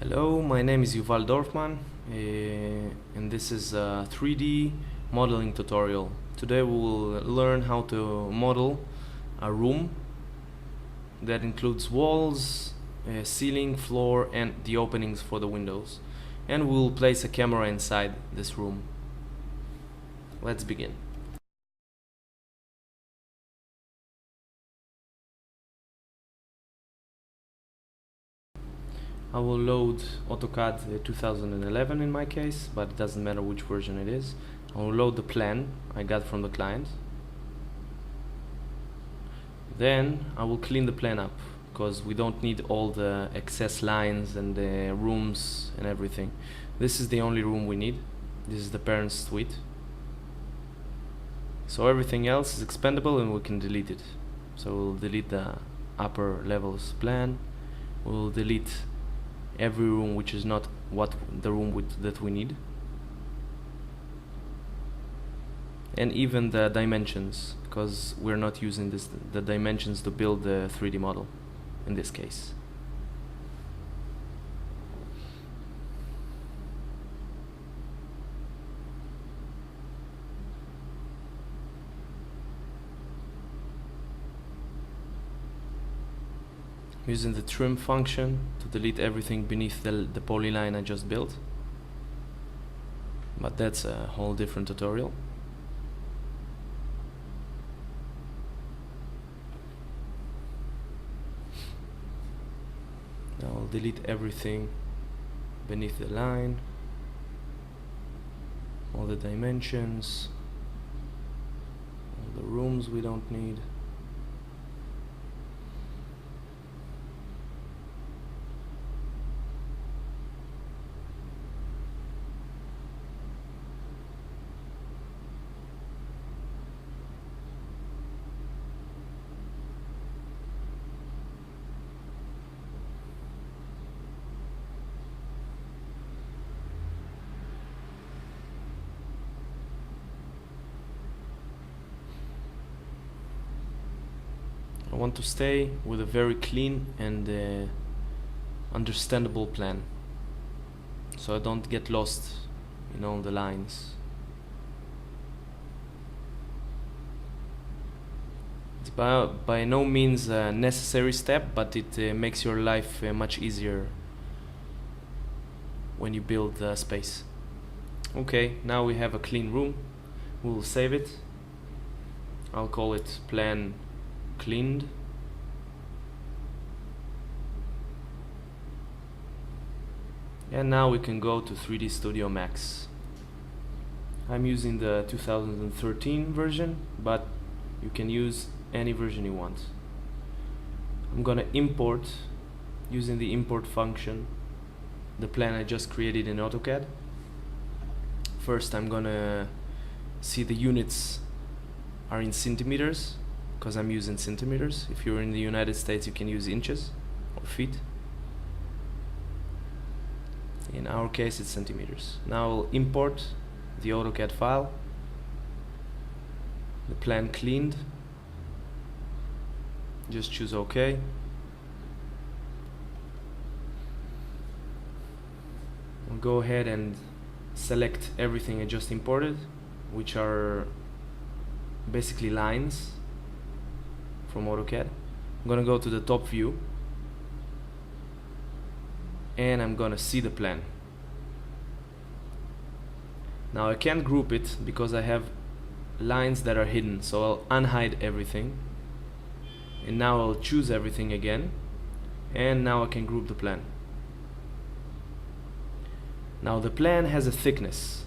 Hello, my name is Yuval Dorfman, and this is a 3D modeling tutorial. Today we will learn how to model a room that includes walls, ceiling, floor, and the openings for the windows. And we will place a camera inside this room. Let's begin. I will load AutoCAD 2011 in my case, but it doesn't matter which version it is. I will load the plan I got from the client. Then I will clean the plan up, because we don't need all the excess lines and the rooms and everything. This is the only room we need. This is the parent suite. So everything else is expendable and we can delete it. So we'll delete the upper levels plan. We'll delete every room which is not the room that we need, and even the dimensions, because we're not using the dimensions to build the 3D model in this case. Using the trim function to delete everything beneath the polyline I just built, but that's a whole different tutorial. Now I'll delete everything beneath the line, all the dimensions, all the rooms we don't need. I want to stay with a very clean and understandable plan, so I don't get lost in all the lines. It's by no means a necessary step, but it makes your life much easier when you build the space. Okay, now we have a clean room. We'll save it. I'll call it plan cleaned. And now we can go to 3D Studio Max. I'm using the 2013 version, but you can use any version you want. I'm gonna import, using the import function, the plan I just created in AutoCAD. First I'm gonna see the units are in centimeters, because I'm using centimeters. If you're in the United States, you can use inches or feet. In our case, it's centimeters. Now I'll import the AutoCAD file, the plan cleaned. Just choose OK. I'll go ahead and select everything I just imported, which are basically lines from AutoCAD. I'm gonna go to the top view and I'm gonna see the plan. Now I can't group it because I have lines that are hidden, so I'll unhide everything, and now I'll choose everything again, and now I can group the plan. Now the plan has a thickness.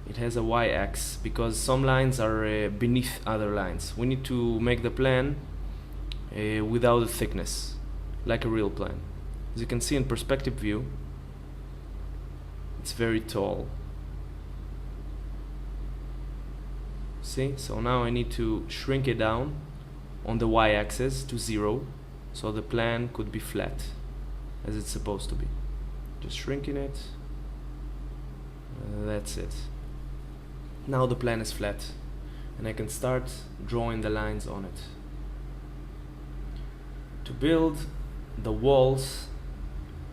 It has a y-axis because some lines are beneath other lines. We need to make the plan without a thickness, like a real plan. As you can see in perspective view, it's very tall. See? So now I need to shrink it down on the y-axis to 0, so the plan could be flat, as it's supposed to be. Just shrinking it. That's it. Now the plan is flat, and I can start drawing the lines on it. To build the walls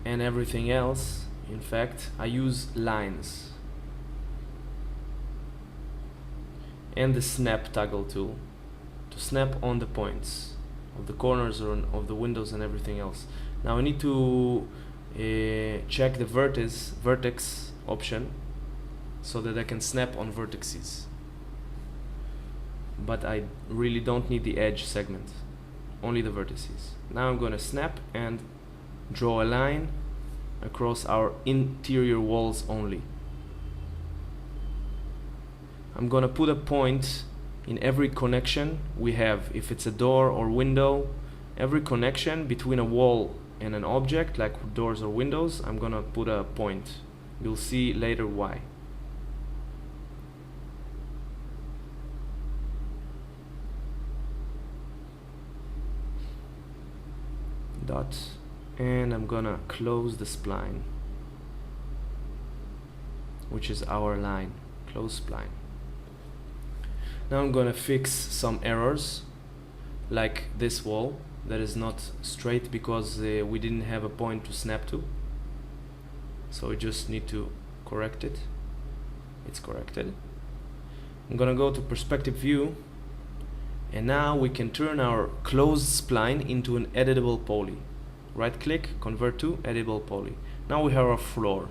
and everything else, In fact, I use lines and the snap toggle tool to snap on the points of the corners or of the windows and everything else. Now I need to check the vertex option so that I can snap on vertices, but I really don't need the edge segment, only the vertices. Now I'm going to snap and draw a line across our interior walls only. I'm going to put a point in every connection we have. If it's a door or window, every connection between a wall and an object like doors or windows, I'm going to put a point. You'll see later why. Dot, and I'm gonna close the spline, which is our line. Close spline. Now I'm gonna fix some errors, like this wall that is not straight because we didn't have a point to snap to, so we just need to correct it. It's corrected. I'm gonna go to perspective view, and now we can turn our closed spline into an editable poly. Right click, convert to editable poly. Now we have our floor.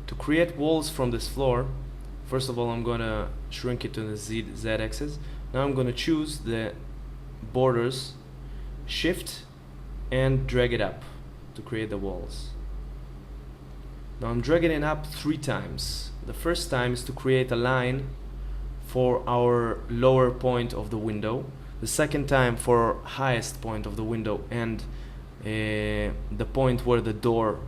To create walls from this floor, first of all I'm gonna shrink it to the Z axis. Now I'm gonna choose the borders, shift and drag it up to create the walls. Now I'm dragging it up 3 times. The first time is to create a line for our lower point of the window, the second time for highest point of the window and the point where the door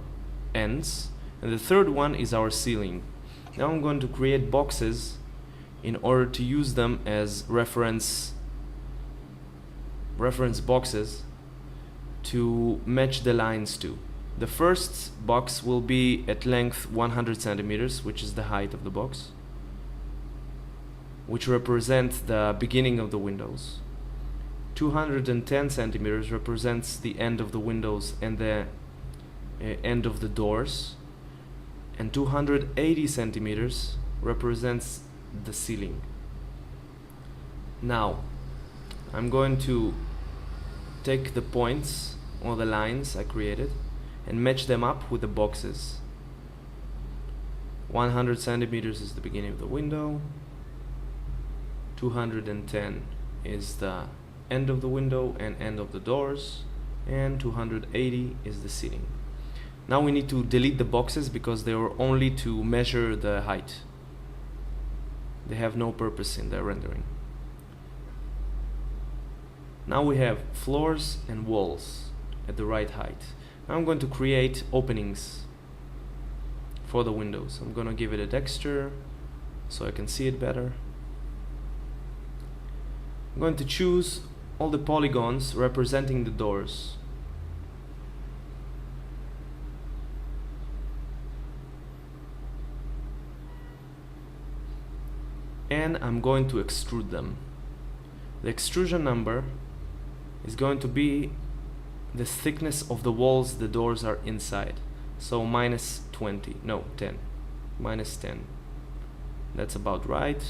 ends, and the third one is our ceiling. Now I'm going to create boxes in order to use them as reference boxes to match the lines to. The first box will be at length 100 centimeters, which is the height of the box, which represents the beginning of the windows. 210 centimeters represents the end of the windows and the end of the doors, and 280 centimeters represents the ceiling. Now I'm going to take the points or the lines I created and match them up with the boxes. 100 centimeters is the beginning of the window, 210 is the end of the window and end of the doors, and 280 is the ceiling. Now we need to delete the boxes because they were only to measure the height. They have no purpose in the rendering. Now we have floors and walls at the right height. Now I'm going to create openings for the windows. I'm going to give it a texture so I can see it better. I'm going to choose all the polygons representing the doors. And I'm going to extrude them. The extrusion number is going to be the thickness of the walls the doors are inside. So minus 20, no, 10. Minus 10. That's about right.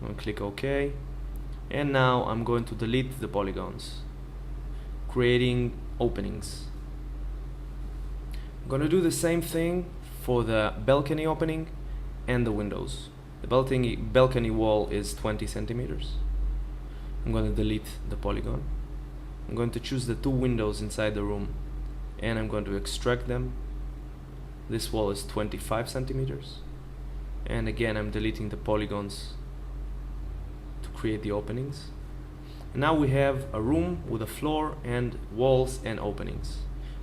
I'm going to click OK. And now I'm going to delete the polygons, creating openings. I'm going to do the same thing for the balcony opening and the windows. The balcony wall is 20 centimeters. I'm going to delete the polygon. I'm going to choose the 2 windows inside the room and I'm going to extract them. This wall is 25 centimeters. And again, I'm deleting the polygons to create the openings. And now we have a room with a floor and walls and openings.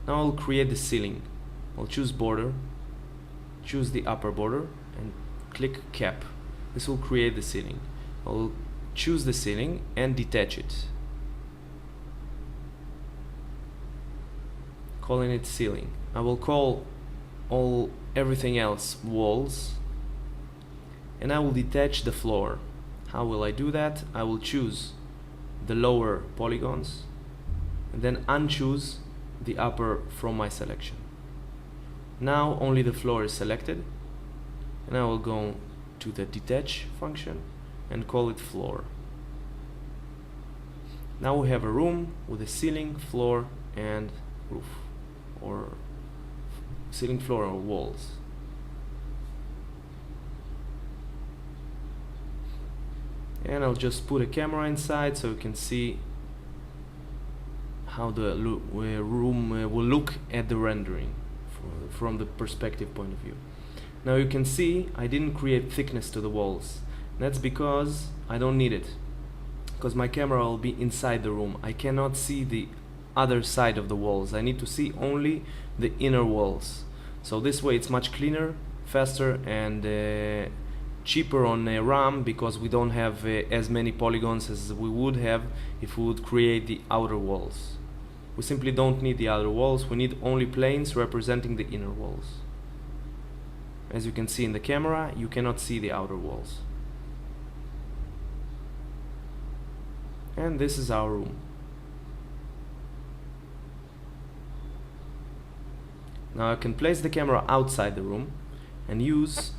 Now I'll create the ceiling. I'll choose border, choose the upper border and click cap. This will create the ceiling. I'll choose the ceiling and detach it, calling it ceiling. I will call everything else walls, and I will detach the floor. How will I do that? I will choose the lower polygons and then unchoose the upper from my selection. Now only the floor is selected, and I will go to the detach function and call it floor. Now we have a room with a ceiling, floor, and roof, or ceiling, floor, or walls. And I'll just put a camera inside so you can see how the room will look at the rendering from the perspective point of view. Now you can see I didn't create thickness to the walls. That's because I don't need it, because my camera will be inside the room. I cannot see the other side of the walls. I need to see only the inner walls. So this way it's much cleaner, faster, and cheaper on RAM, because we don't have as many polygons as we would have if we would create the outer walls. We simply don't need the outer walls, we need only planes representing the inner walls. As you can see in the camera, you cannot see the outer walls. And this is our room. Now I can place the camera outside the room and use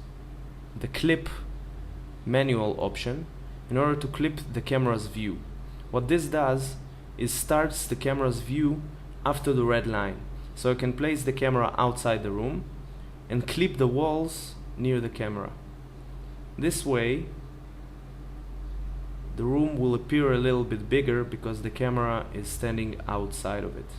the clip manual option in order to clip the camera's view. What this does is starts the camera's view after the red line. So I can place the camera outside the room and clip the walls near the camera. This way the room will appear a little bit bigger because the camera is standing outside of it.